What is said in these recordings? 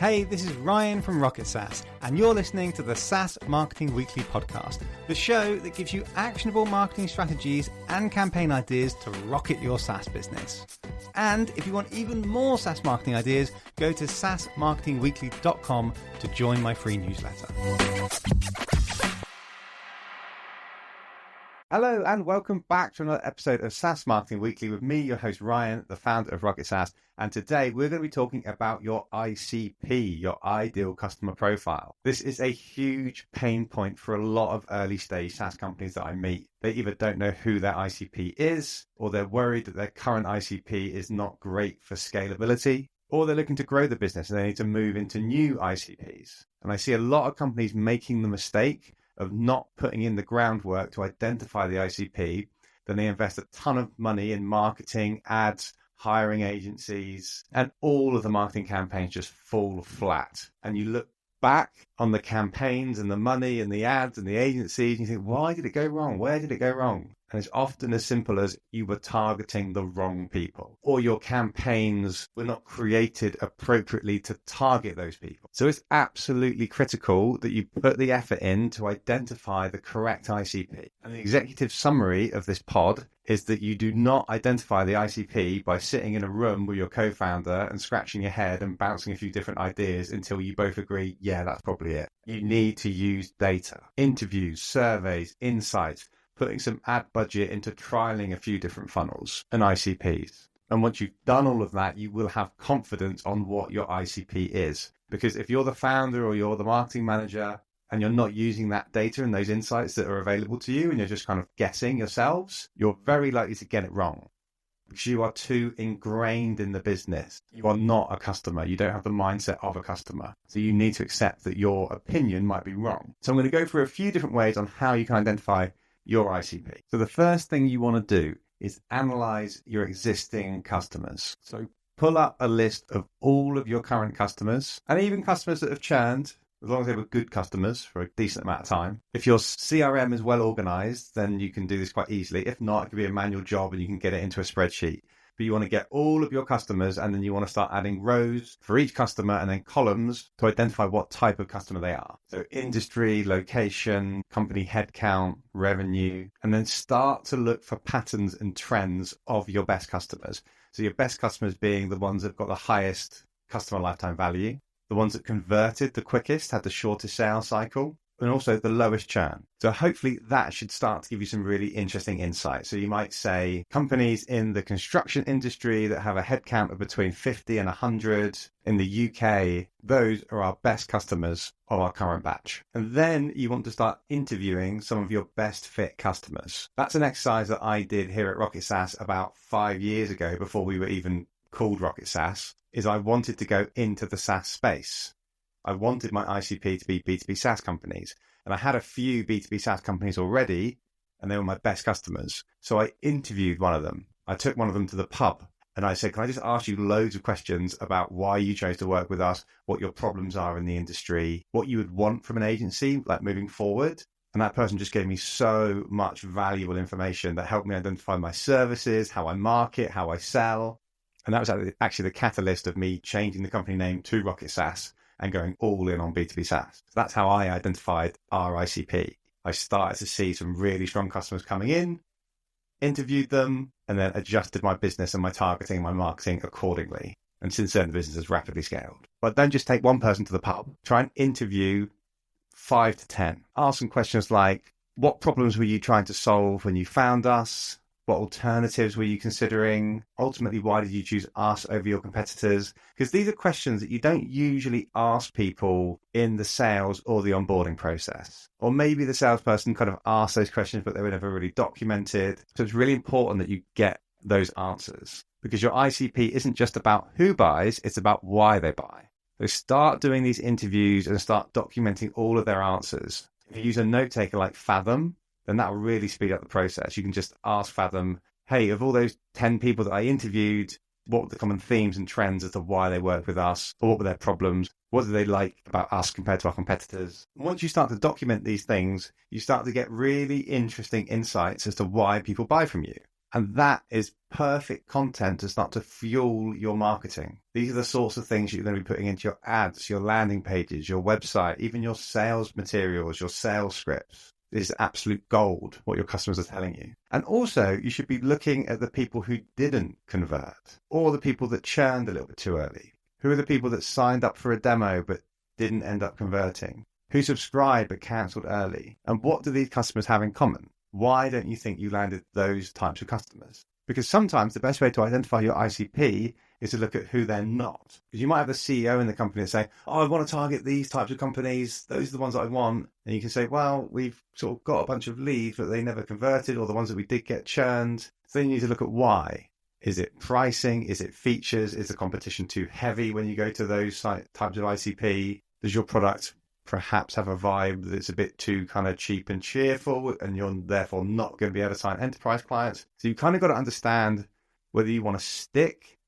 Hey, this is Ryan from Rocket SaaS, and you're listening to the SaaS Marketing Weekly podcast, the show that gives you actionable marketing strategies and campaign ideas to rocket your SaaS business. And if you want even more SaaS marketing ideas, go to saasmarketingweekly.com to join my free newsletter. Hello and welcome back to another episode of SaaS Marketing Weekly with me, your host Ryan, the founder of Rocket SaaS. And today we're going to be talking about your ICP, your ideal customer profile. This is a huge pain point for a lot of early stage SaaS companies that I meet. They either don't know who their ICP is, or they're worried that their current ICP is not great for scalability, or they're looking to grow the business and they need to move into new ICPs. And I see a lot of companies making the mistake of not putting in the groundwork to identify the ICP. Then they invest a ton of money in marketing, ads, hiring agencies, and all of the marketing campaigns just fall flat. And you look back on the campaigns and the money and the ads and the agencies, and you think, why did it go wrong? Where did it go wrong? And it's often as simple as you were targeting the wrong people, or your campaigns were not created appropriately to target those people. So it's absolutely critical that you put the effort in to identify the correct ICP. And the executive summary of this pod is that you do not identify the ICP by sitting in a room with your co-founder and scratching your head and bouncing a few different ideas until you both agree, yeah, that's probably it. You need to use data, interviews, surveys, insights, putting some ad budget into trialing a few different funnels and ICPs. And once you've done all of that, you will have confidence on what your ICP is. Because if you're the founder or you're the marketing manager and you're not using that data and those insights that are available to you and you're just kind of guessing yourselves, you're very likely to get it wrong. Because you are too ingrained in the business. You are not a customer. You don't have the mindset of a customer. So you need to accept that your opinion might be wrong. So I'm going to go through a few different ways on how you can identify your ICP. So the first thing you want to do is analyze your existing customers. So pull up a list of all of your current customers and even customers that have churned, as long as they were good customers for a decent amount of time. If your CRM is well organized, then you can do this quite easily. If not, it could be a manual job and you can get it into a spreadsheet. But you want to get all of your customers and then you want to start adding rows for each customer and then columns to identify what type of customer they are. So industry, location, company headcount, revenue, and then start to look for patterns and trends of your best customers. So your best customers being the ones that have got the highest customer lifetime value, the ones that converted the quickest, had the shortest sales cycle, and also the lowest churn. So hopefully that should start to give you some really interesting insights. So you might say companies in the construction industry that have a headcount of between 50 and 100 in the UK, those are our best customers of our current batch. And then you want to start interviewing some of your best fit customers. That's an exercise that I did here at Rocket SaaS about 5 years ago before we were even called Rocket SaaS, is I wanted to go into the SaaS space. I wanted my ICP to be B2B SaaS companies. And I had a few B2B SaaS companies already, and they were my best customers. So I interviewed one of them. I took one of them to the pub and I said, can I just ask you loads of questions about why you chose to work with us, what your problems are in the industry, what you would want from an agency, like moving forward? And that person just gave me so much valuable information that helped me identify my services, how I market, how I sell. And that was actually the catalyst of me changing the company name to Rocket SaaS and going all in on B2B SaaS. So that's how I identified our ICP. I started to see some really strong customers coming in, interviewed them, and then adjusted my business and my targeting, my marketing accordingly. And since then, the business has rapidly scaled. But don't just take one person to the pub. Try and interview 5 to 10. Ask some questions like, what problems were you trying to solve when you found us? What alternatives were you considering? Ultimately, why did you choose us over your competitors? Because these are questions that you don't usually ask people in the sales or the onboarding process. Or maybe the salesperson kind of asked those questions, but they were never really documented. So it's really important that you get those answers, because your ICP isn't just about who buys, it's about why they buy. So start doing these interviews and start documenting all of their answers. If you use a note taker like Fathom, then that will really speed up the process. You can just ask Fathom, hey, of all those 10 people that I interviewed, what were the common themes and trends as to why they work with us? Or what were their problems? What do they like about us compared to our competitors? Once you start to document these things, you start to get really interesting insights as to why people buy from you. And that is perfect content to start to fuel your marketing. These are the sorts of things you're going to be putting into your ads, your landing pages, your website, even your sales materials, your sales scripts. This is absolute gold, what your customers are telling you. And also, you should be looking at the people who didn't convert, or the people that churned a little bit too early. Who are the people that signed up for a demo but didn't end up converting? Who subscribed but cancelled early? And what do these customers have in common? Why don't you think you landed those types of customers? Because sometimes the best way to identify your ICP is to look at who they're not. Because you might have the CEO in the company that say, oh, I want to target these types of companies. Those are the ones that I want. And you can say, well, we've sort of got a bunch of leads, but they never converted, or the ones that we did get churned. So you need to look at why. Is it pricing? Is it features? Is the competition too heavy when you go to those types of ICP? Does your product perhaps have a vibe that's a bit too kind of cheap and cheerful, and you're therefore not going to be able to sign enterprise clients? So you kind of got to understand whether you want to stick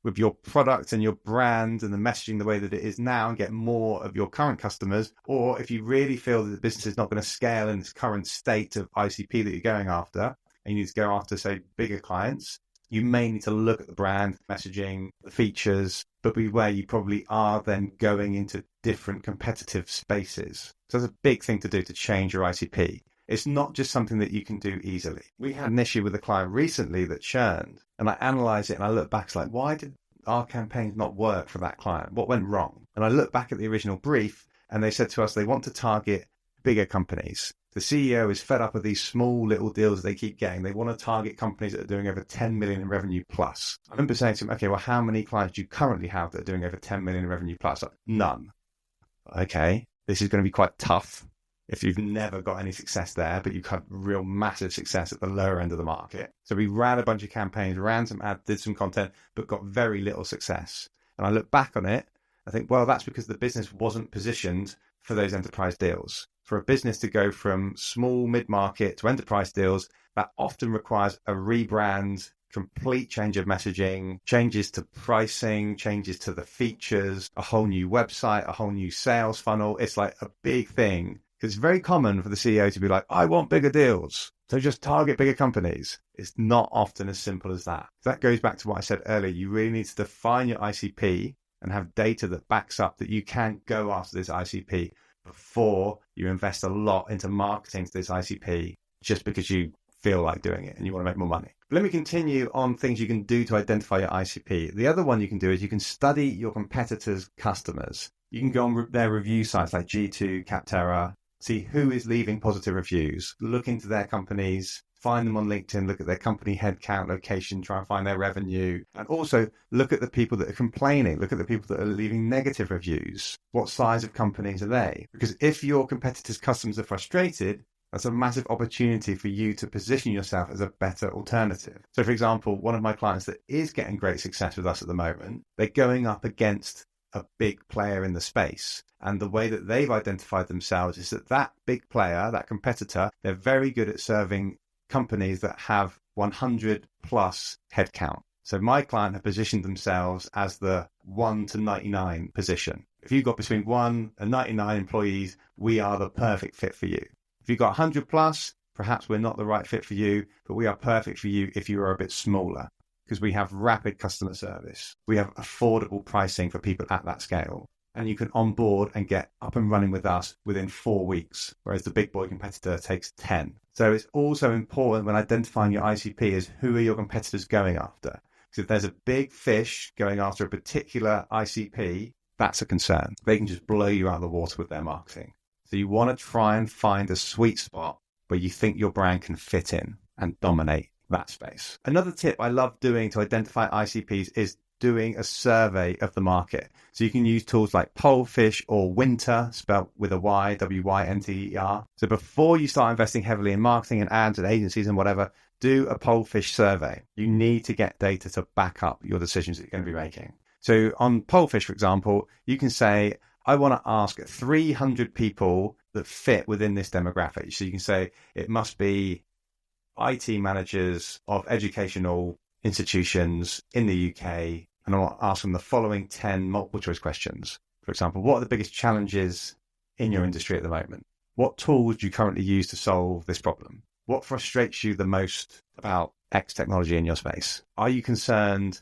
with your product and your brand and the messaging the way that it is now and get more of your current customers, or if you really feel that the business is not going to scale in its current state of ICP that you're going after, and you need to go after, say, bigger clients, you may need to look at the brand, messaging, the features, but beware, you probably are then going into different competitive spaces. So that's a big thing to do to change your ICP. It's not just something that you can do easily. We had an issue with a client recently that churned, and I analysed it and I look back, it's like, why did our campaigns not work for that client? What went wrong? And I look back at the original brief and they said to us they want to target bigger companies. The CEO is fed up with these small little deals that they keep getting. They want to target companies that are doing over 10 million in revenue plus. I remember saying to him, okay, well, how many clients do you currently have that are doing over 10 million in revenue plus? Like, none. Okay, this is going to be quite tough if you've never got any success there, but you've had real massive success at the lower end of the market. So we ran a bunch of campaigns, ran some ads, did some content, but got very little success. And I look back on it, I think, well, that's because the business wasn't positioned for those enterprise deals. For a business to go from small mid-market to enterprise deals, that often requires a rebrand, complete change of messaging, changes to pricing, changes to the features, a whole new website, a whole new sales funnel. It's like a big thing. Because it's very common for the CEO to be like, I want bigger deals, so just target bigger companies. It's not often as simple as that. That goes back to what I said earlier. You really need to define your ICP and have data that backs up that you can go after this ICP before you invest a lot into marketing to this ICP just because you feel like doing it and you want to make more money. But let me continue on things you can do to identify your ICP. The other one you can do is you can study your competitors' customers. You can go on their review sites like G2, Capterra, see who is leaving positive reviews, look into their companies, find them on LinkedIn, look at their company headcount, location, try and find their revenue, and also look at the people that are complaining, look at the people that are leaving negative reviews. What size of companies are they? Because if your competitors' customers are frustrated, that's a massive opportunity for you to position yourself as a better alternative. So for example, one of my clients that is getting great success with us at the moment, they're going up against a big player in the space. And the way that they've identified themselves is that big player, that competitor, they're very good at serving companies that have 100 plus headcount. So my client have positioned themselves as the 1 to 99 position. If you've got between 1 and 99 employees, we are the perfect fit for you. If you've got 100 plus, perhaps we're not the right fit for you, but we are perfect for you if you are a bit smaller, because we have rapid customer service. We have affordable pricing for people at that scale. And you can onboard and get up and running with us within 4 weeks, whereas the big boy competitor takes 10. So it's also important when identifying your ICP is who are your competitors going after. Because if there's a big fish going after a particular ICP, that's a concern. They can just blow you out of the water with their marketing. So you want to try and find a sweet spot where you think your brand can fit in and dominate that space. Another tip I love doing to identify ICPs is doing a survey of the market. So you can use tools like Pollfish or Winter, spelled with a Y, W-Y-N-T-E-R. So before you start investing heavily in marketing and ads and agencies and whatever, do a Pollfish survey. You need to get data to back up your decisions that you're going to be making. So on Pollfish, for example, you can say, I want to ask 300 people that fit within this demographic. So you can say it must be IT managers of educational institutions in the UK, and I'll ask them the following 10 multiple choice questions. For example, what are the biggest challenges in your industry at the moment? What tools do you currently use to solve this problem? What frustrates you the most about X technology in your space? Are you concerned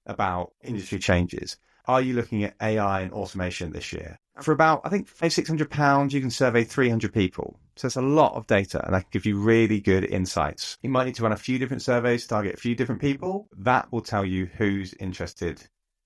about industry changes? Are you looking at AI and automation this year? For about, I think, £600, you can survey 300 people. So it's a lot of data, and that can give you really good insights. You might need to run a few different surveys, target a few different people. That will tell you who's interested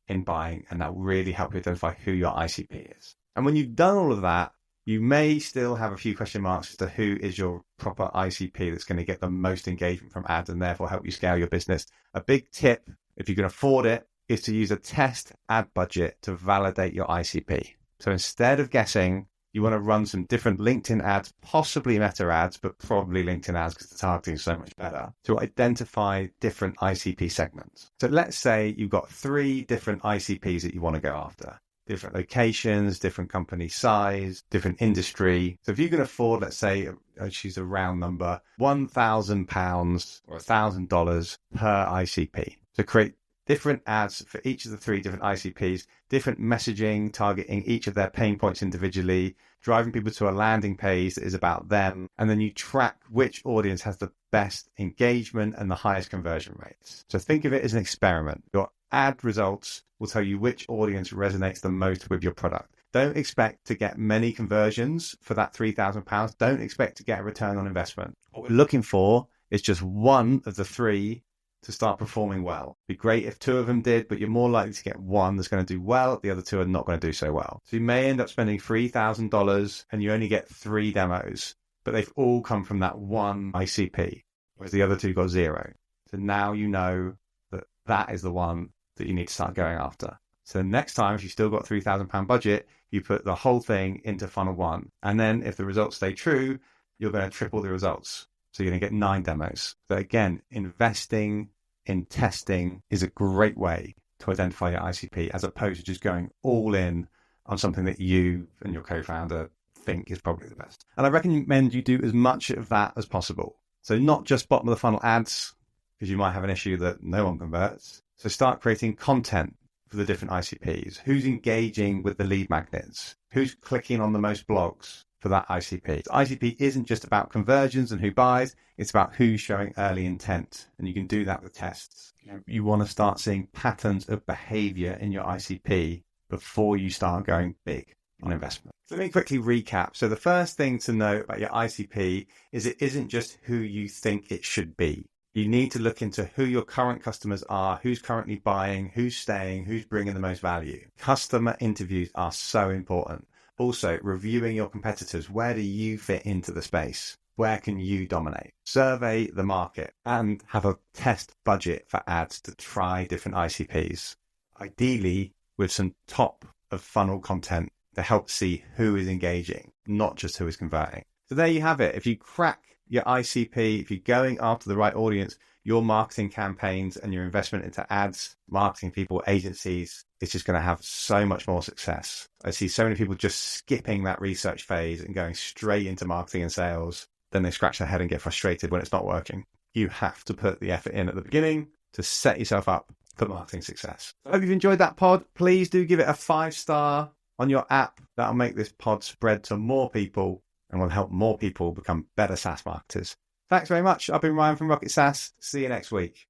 in buying, and that will really help you identify who your ICP is. And when you've done all of that, you may still have a few question marks as to who is your proper ICP that's going to get the most engagement from ads and therefore help you scale your business. A big tip, if you can afford it, is to use a test ad budget to validate your ICP. So instead of guessing, you want to run some different LinkedIn ads, possibly Meta ads, but probably LinkedIn ads because the targeting is so much better, to identify different ICP segments. So let's say you've got 3 different ICPs that you want to go after. Different locations, different company size, different industry. So if you can afford, let's say, choose a round number, £1,000 or $1,000 per ICP. So create different ads for each of the 3 different ICPs, different messaging, targeting each of their pain points individually, driving people to a landing page that is about them. And then you track which audience has the best engagement and the highest conversion rates. So think of it as an experiment. Your ad results will tell you which audience resonates the most with your product. Don't expect to get many conversions for that £3,000. Don't expect to get a return on investment. What we're looking for is just one of the 3 to start performing well. It'd be great if 2 of them did, but you're more likely to get one that's going to do well. The other 2 are not going to do so well. So you may end up spending $3,000 and you only get 3 demos, but they've all come from that one ICP, whereas the other 2 got 0. So now you know that that is the one that you need to start going after. So next time, if you've still got £3,000 budget, you put the whole thing into funnel 1. And then if the results stay true, you're going to triple the results. So you're going to get 9 demos. So again, investing in testing is a great way to identify your ICP as opposed to just going all in on something that you and your co-founder think is probably the best. And I recommend you do as much of that as possible. So not just bottom of the funnel ads, because you might have an issue that no one converts. So start creating content for the different ICPs. Who's engaging with the lead magnets? Who's clicking on the most blogs for that ICP? So ICP isn't just about conversions and who buys, it's about who's showing early intent. And you can do that with tests. You want to start seeing patterns of behavior in your ICP before you start going big on investment. So let me quickly recap. So the first thing to know about your ICP is it isn't just who you think it should be. You need to look into who your current customers are, who's currently buying, who's staying, who's bringing the most value. Customer interviews are so important. Also, reviewing your competitors. Where do you fit into the space? Where can you dominate? Survey the market and have a test budget for ads to try different ICPs. Ideally, with some top of funnel content to help see who is engaging, not just who is converting. So there you have it. If you crack your ICP, if you're going after the right audience, your marketing campaigns and your investment into ads, marketing people, agencies, it's just going to have so much more success. I see so many people just skipping that research phase and going straight into marketing and sales. Then they scratch their head and get frustrated when it's not working. You have to put the effort in at the beginning to set yourself up for marketing success. I hope you've enjoyed that pod. Please do give it a 5-star on your app. That'll make this pod spread to more people and will help more people become better SaaS marketers. Thanks very much. I've been Ryan from Rocket SaaS. See you next week.